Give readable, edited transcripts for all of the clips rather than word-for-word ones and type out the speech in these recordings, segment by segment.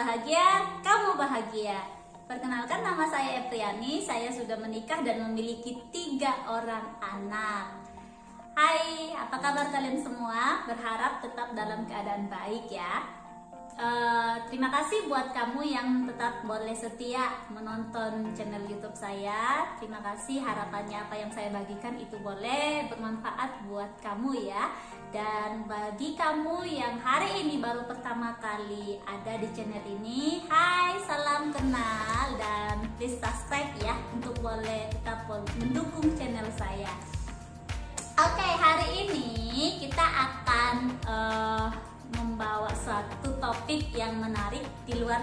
bahagia, kamu bahagia. Perkenalkan, nama saya Epriani. Saya sudah menikah dan memiliki 3 orang anak. Hai, apa kabar kalian semua? Berharap tetap dalam keadaan baik ya. Terima kasih buat kamu yang tetap boleh setia menonton channel YouTube saya. Terima kasih, harapannya apa yang saya bagikan itu boleh bermanfaat buat kamu ya. Dan bagi kamu yang hari ini baru pertama kali ada di channel ini, hai, salam kenal dan please subscribe ya untuk boleh tetap mendukung channel saya. Oke, hari ini kita akan membawa suatu topik yang menarik di luar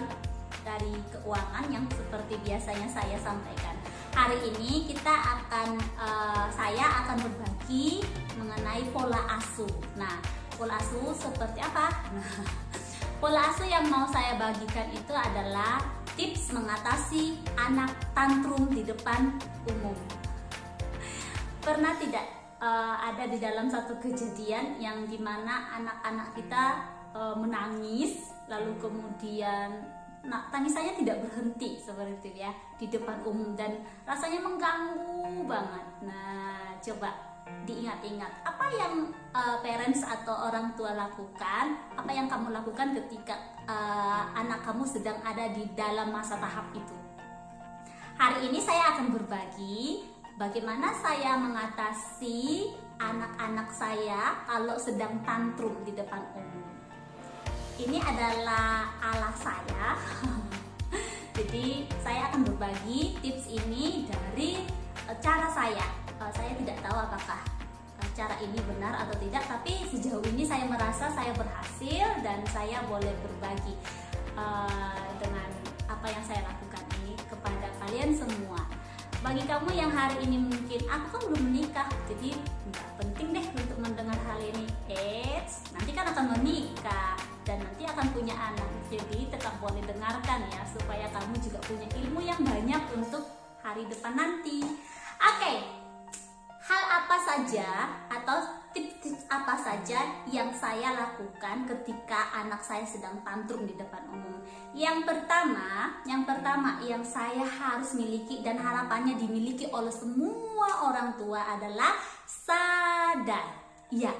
dari keuangan yang seperti biasanya saya sampaikan. Hari ini saya akan berbagi mengenai pola asuh. Nah, pola asuh seperti apa? Nah, pola asuh yang mau saya bagikan itu adalah tips mengatasi anak tantrum di depan umum. Pernah tidak ada di dalam satu kejadian yang dimana anak-anak kita menangis, lalu kemudian tangisannya tidak berhenti seperti itu ya di depan umum dan rasanya mengganggu banget. Nah, coba diingat-ingat apa yang parents atau orang tua lakukan, apa yang kamu lakukan ketika anak kamu sedang ada di dalam masa tahap itu. Hari ini saya akan berbagi bagaimana saya mengatasi anak-anak saya kalau sedang tantrum di depan umum. Ini adalah ala saya. Jadi saya akan berbagi tips ini dari cara saya. Saya tidak tahu apakah cara ini benar atau tidak, tapi sejauh ini saya merasa saya berhasil dan saya boleh berbagi dengan apa yang saya lakukan ini kepada kalian semua. Bagi kamu yang hari ini mungkin aku kan belum menikah, jadi nggak penting deh untuk mendengar hal ini. Nanti kan akan menikah dan nanti akan punya anak, jadi tetap boleh dengarkan ya, supaya kamu juga punya ilmu yang banyak untuk hari depan nanti. Oke, hal apa saja atau tips-tips apa saja yang saya lakukan ketika anak saya sedang tantrum di depan umum? Yang pertama yang saya harus miliki dan harapannya dimiliki oleh semua orang tua adalah sadar. Ya,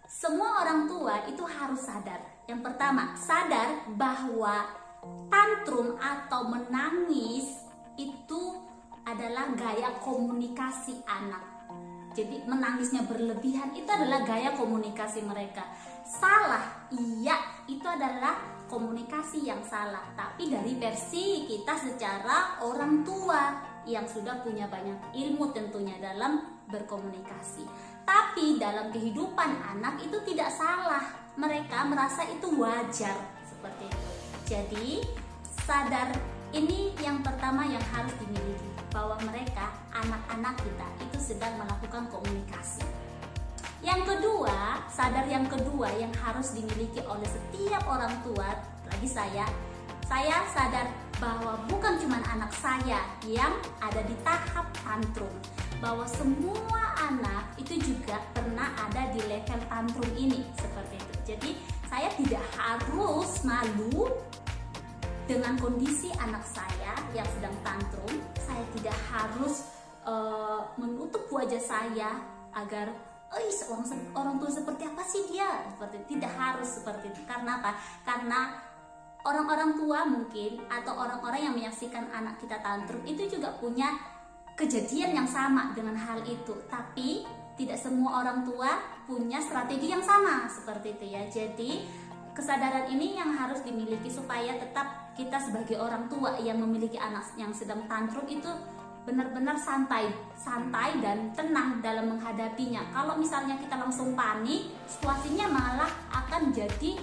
semua orang tua itu harus sadar. Yang pertama, sadar bahwa tantrum atau menangis itu adalah gaya komunikasi anak. Jadi menangisnya berlebihan itu adalah gaya komunikasi mereka. Salah, iya, itu adalah komunikasi yang salah. Tapi dari versi kita secara orang tua yang sudah punya banyak ilmu tentunya dalam berkomunikasi. Tapi dalam kehidupan anak itu tidak salah. Mereka merasa itu wajar seperti itu. Jadi sadar ini yang pertama yang harus dimiliki, bahwa mereka, anak-anak kita itu sedang melakukan komunikasi. Yang kedua, sadar yang kedua yang harus dimiliki oleh setiap orang tua, lagi saya sadar bahwa bukan cuma anak saya yang ada di tahap tantrum, bahwa semua anak itu juga pernah ada di level tantrum ini seperti itu. Jadi saya tidak harus malu dengan kondisi anak saya yang sedang tantrum. Saya tidak harus menutup wajah saya agar orang tua seperti apa sih dia, seperti tidak harus seperti itu. Karena apa? Karena orang-orang tua mungkin atau orang-orang yang menyaksikan anak kita tantrum itu juga punya kejadian yang sama dengan hal itu, tapi tidak semua orang tua punya strategi yang sama seperti itu ya. Jadi kesadaran ini yang harus dimiliki supaya tetap kita sebagai orang tua yang memiliki anak yang sedang tantrum itu benar-benar santai dan tenang dalam menghadapinya. Kalau misalnya kita langsung panik, situasinya malah akan jadi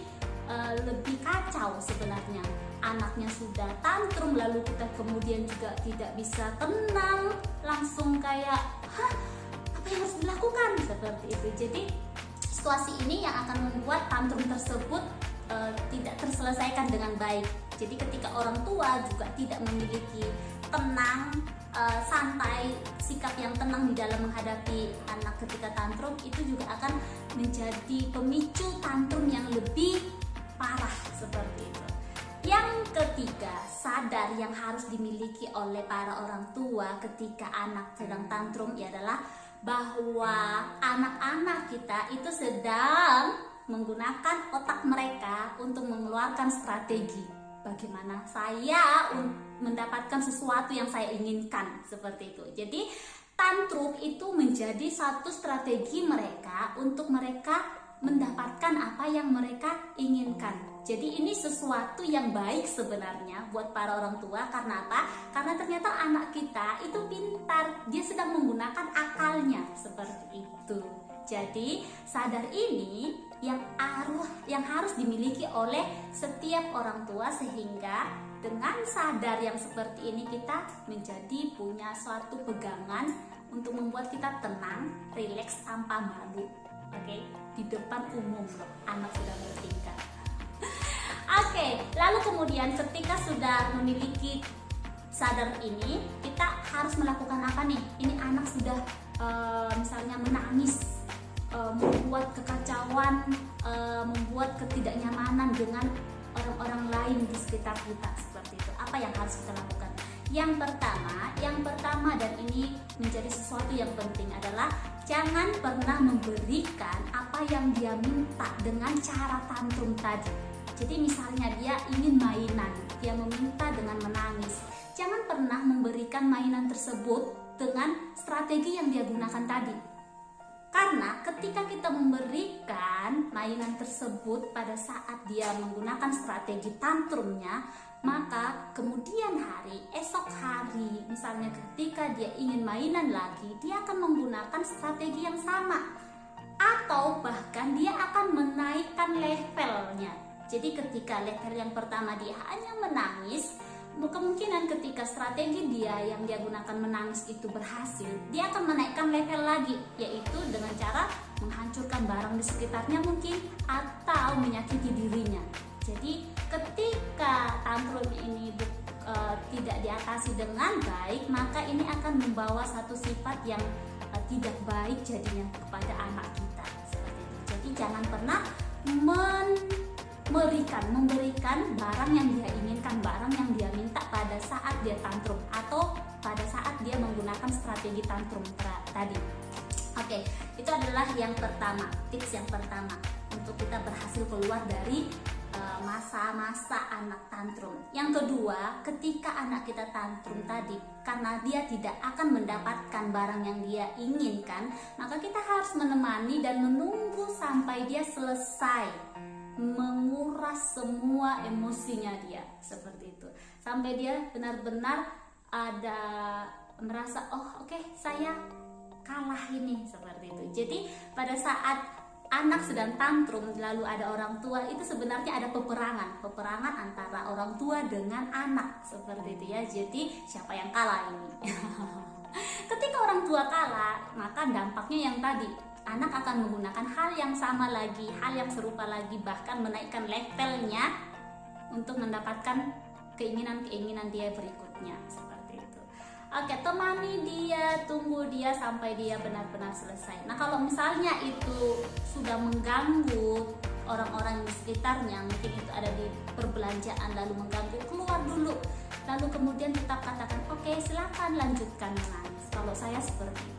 lebih kacau sebenarnya. Anaknya sudah tantrum, lalu kita kemudian juga tidak bisa tenang, langsung kayak apa yang harus dilakukan seperti itu. Jadi situasi ini yang akan membuat tantrum tersebut tidak terselesaikan dengan baik. Jadi ketika orang tua juga tidak memiliki tenang, santai, sikap yang tenang di dalam menghadapi anak ketika tantrum, itu juga akan menjadi pemicu tantrum yang lebih parah seperti itu. Yang yang harus dimiliki oleh para orang tua ketika anak sedang tantrum adalah bahwa anak-anak kita itu sedang menggunakan otak mereka untuk mengeluarkan strategi bagaimana saya mendapatkan sesuatu yang saya inginkan, seperti itu. Jadi tantrum itu menjadi satu strategi mereka untuk mereka mendapatkan apa yang mereka inginkan. Jadi ini sesuatu yang baik sebenarnya buat para orang tua. Karena apa? Karena ternyata anak kita itu pintar, dia sedang menggunakan akalnya, seperti itu. Jadi sadar ini yang harus dimiliki oleh setiap orang tua, sehingga dengan sadar yang seperti ini kita menjadi punya suatu pegangan untuk membuat kita tenang, rileks tanpa malu. Oke, di depan umum loh, anak sudah bertingkah. Oke, lalu kemudian ketika sudah memiliki sadar ini, kita harus melakukan apa nih? Ini anak sudah misalnya menangis, membuat kekacauan, membuat ketidaknyamanan dengan orang-orang lain di sekitar kita, seperti itu. Apa yang harus kita lakukan? Yang pertama dan ini menjadi sesuatu yang penting adalah jangan pernah memberikan apa yang dia minta dengan cara tantrum tadi. Jadi misalnya dia ingin mainan, dia meminta dengan menangis. Jangan pernah memberikan mainan tersebut dengan strategi yang dia gunakan tadi. Karena ketika kita memberikan mainan tersebut pada saat dia menggunakan strategi tantrumnya, maka kemudian hari, esok hari, misalnya ketika dia ingin mainan lagi, dia akan menggunakan strategi yang sama. Atau bahkan dia akan menaikkan levelnya. Jadi ketika level yang pertama dia hanya menangis, kemungkinan ketika strategi dia yang dia gunakan menangis itu berhasil, dia akan menaikkan level lagi, yaitu dengan cara menghancurkan barang di sekitarnya mungkin, atau menyakiti dirinya. Jadi ketika tantrum ini tidak diatasi dengan baik, maka ini akan membawa satu sifat yang tidak baik jadinya kepada anak kita, seperti itu. Jadi jangan pernah memberikan barang yang dia inginkan, barang yang dia minta pada saat dia tantrum atau pada saat dia menggunakan strategi tantrum tadi. Oke, itu adalah yang pertama, tips yang pertama untuk kita berhasil keluar dari masa-masa anak tantrum. Yang kedua, ketika anak kita tantrum tadi, karena dia tidak akan mendapatkan barang yang dia inginkan, maka kita harus menemani dan menunggu sampai dia selesai menguras semua emosinya dia, seperti itu, sampai dia benar-benar ada merasa oke, saya kalah ini, seperti itu. Jadi pada saat anak sedang tantrum lalu ada orang tua, itu sebenarnya ada peperangan antara orang tua dengan anak, seperti itu ya. Jadi siapa yang kalah ini? Ketika orang tua kalah, maka dampaknya yang tadi, anak akan menggunakan hal yang sama lagi, hal yang serupa lagi, bahkan menaikkan levelnya untuk mendapatkan keinginan-keinginan dia berikutnya, seperti itu. Oke, temani dia, tunggu dia sampai dia benar-benar selesai. Nah, kalau misalnya itu sudah mengganggu orang-orang di sekitarnya, mungkin itu ada di perbelanjaan lalu mengganggu, keluar dulu. Lalu kemudian tetap katakan, oke, silakan lanjutkan menangis. Kalau saya seperti itu.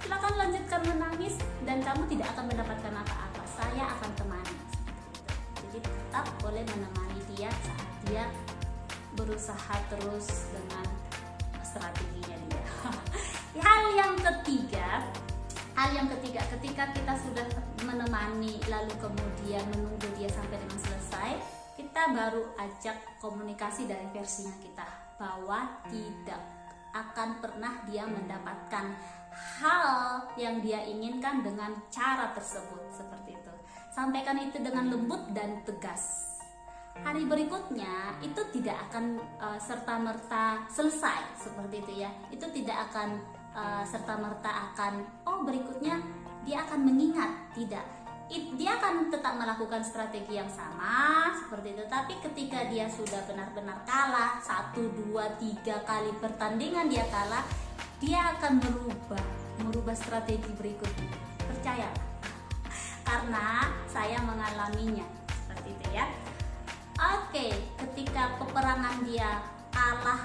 Silakan lanjutkan menangis dan kamu tidak akan mendapatkan apa-apa. Saya akan temani. Jadi tetap boleh menemani dia saat dia berusaha terus dengan strateginya dia. Hal yang ketiga, ketika kita sudah menemani lalu kemudian menunggu dia sampai dengan selesai, kita baru ajak komunikasi dari versinya kita bahwa tidak akan pernah dia mendapatkan hal yang dia inginkan dengan cara tersebut, seperti itu. Sampaikan itu dengan lembut dan tegas. Hari berikutnya itu tidak akan serta-merta selesai, seperti itu ya. Itu tidak akan serta-merta akan berikutnya dia akan mengingat, tidak. Dia akan tetap melakukan strategi yang sama seperti itu, tapi ketika dia sudah benar-benar kalah 1, 2, 3 kali pertandingan dia kalah, dia akan merubah strategi berikutnya. Percayalah, karena saya mengalaminya seperti itu ya. Oke, ketika peperangan dia kalah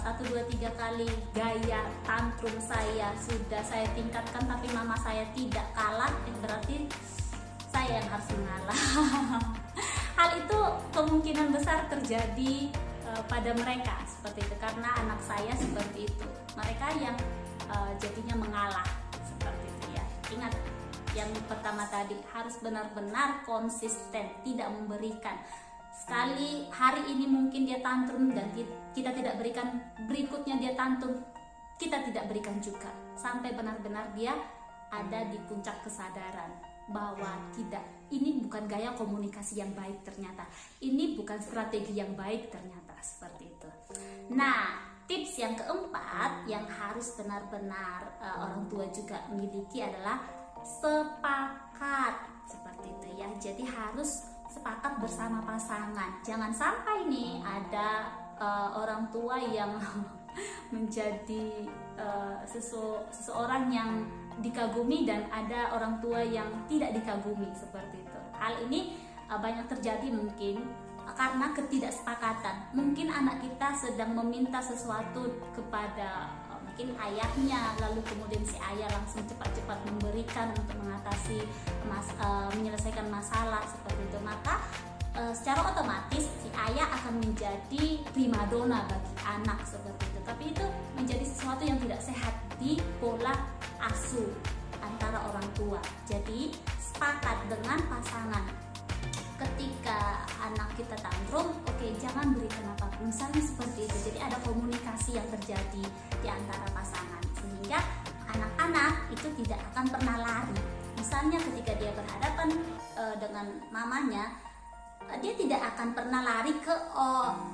1, 2, 3 kali, gaya tantrum saya sudah saya tingkatkan tapi mama saya tidak kalah, berarti saya yang harus mengalah. Hal itu kemungkinan besar terjadi pada mereka seperti itu, karena anak saya seperti itu. Mereka yang jadinya mengalah seperti itu ya. Ingat, yang pertama tadi harus benar-benar konsisten, tidak memberikan. Sekali hari ini mungkin dia tantrum dan kita tidak berikan, berikutnya dia tantrum, kita tidak berikan juga, sampai benar-benar dia ada di puncak kesadaran bahwa tidak, ini bukan gaya komunikasi yang baik ternyata, ini bukan strategi yang baik ternyata, seperti itu. Nah, tips yang keempat yang harus benar-benar orang tua juga miliki adalah sepakat, seperti itu ya. Jadi harus sepakat bersama pasangan. Jangan sampai nih ada orang tua yang menjadi seseorang yang dikagumi dan ada orang tua yang tidak dikagumi, seperti itu. Hal ini banyak terjadi mungkin karena ketidaksepakatan. Mungkin anak kita sedang meminta sesuatu kepada mungkin ayahnya, lalu kemudian si ayah langsung cepat-cepat memberikan untuk mengatasi menyelesaikan masalah, seperti itu. Maka secara otomatis si ayah akan menjadi primadona bagi anak, seperti itu. Tapi itu menjadi sesuatu yang tidak sehat di pola asuh antara orang tua. Jadi sepakat dengan pasangan, ketika anak kita tantrum, oke, jangan berikan apapun, misalnya seperti itu. Jadi ada komunikasi yang terjadi di antara pasangan, sehingga anak-anak itu tidak akan pernah lari. Misalnya ketika dia berhadapan dengan mamanya, dia tidak akan pernah lari ke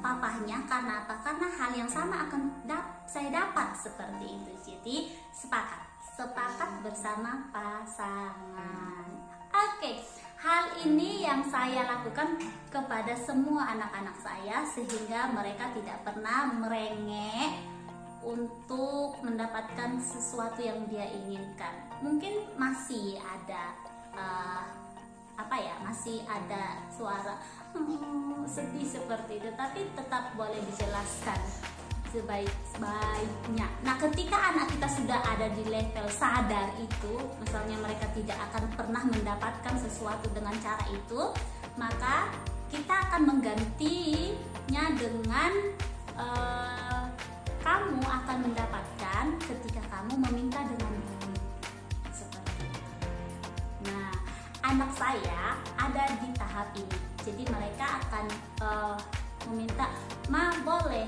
papahnya. Karena apa? Karena hal yang sama akan saya dapat, seperti itu. Jadi sepakat bersama pasangan. Oke. Hal ini yang saya lakukan kepada semua anak-anak saya, sehingga mereka tidak pernah merengek untuk mendapatkan sesuatu yang dia inginkan. Mungkin masih ada masih ada suara sedih seperti itu, tapi tetap boleh dijelaskan sebaik-baiknya. Nah, ketika anak kita sudah ada di level sadar itu, misalnya mereka tidak akan pernah mendapatkan sesuatu dengan cara itu, maka kita akan menggantinya dengan kamu akan mendapatkan ketika kamu meminta dengan baik, seperti itu. Nah, anak saya ada di tahap ini, jadi mereka akan meminta, "Ma, boleh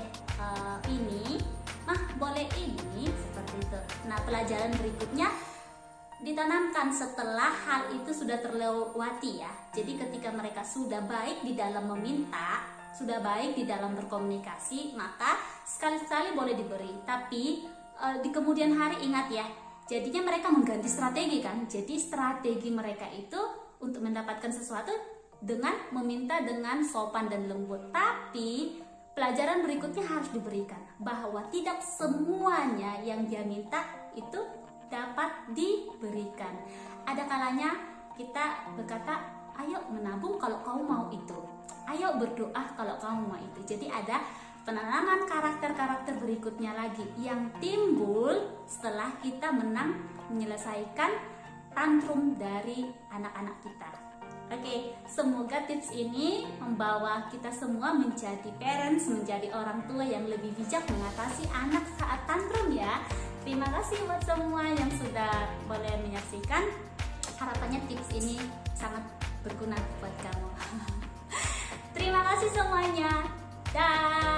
ini, Mah, boleh ini," seperti itu. Nah, pelajaran berikutnya ditanamkan setelah hal itu sudah terlewati ya. Jadi ketika mereka sudah baik di dalam meminta, sudah baik di dalam berkomunikasi, maka sekali-sekali boleh diberi. Tapi di kemudian hari ingat ya, jadinya mereka mengganti strategi kan. Jadi strategi mereka itu untuk mendapatkan sesuatu dengan meminta dengan sopan dan lembut. Tapi pelajaran berikutnya harus diberikan bahwa tidak semuanya yang dia minta itu dapat diberikan. Ada kalanya kita berkata, "Ayo menabung kalau kamu mau itu. Ayo berdoa kalau kamu mau itu." Jadi ada penanaman karakter-karakter berikutnya lagi yang timbul setelah kita menyelesaikan tantrum dari anak-anak kita. Oke, semoga tips ini membawa kita semua menjadi parents, menjadi orang tua yang lebih bijak mengatasi anak saat tantrum ya. Terima kasih buat semua yang sudah boleh menyaksikan. Harapannya tips ini sangat berguna buat kamu. Terima kasih semuanya. Dah.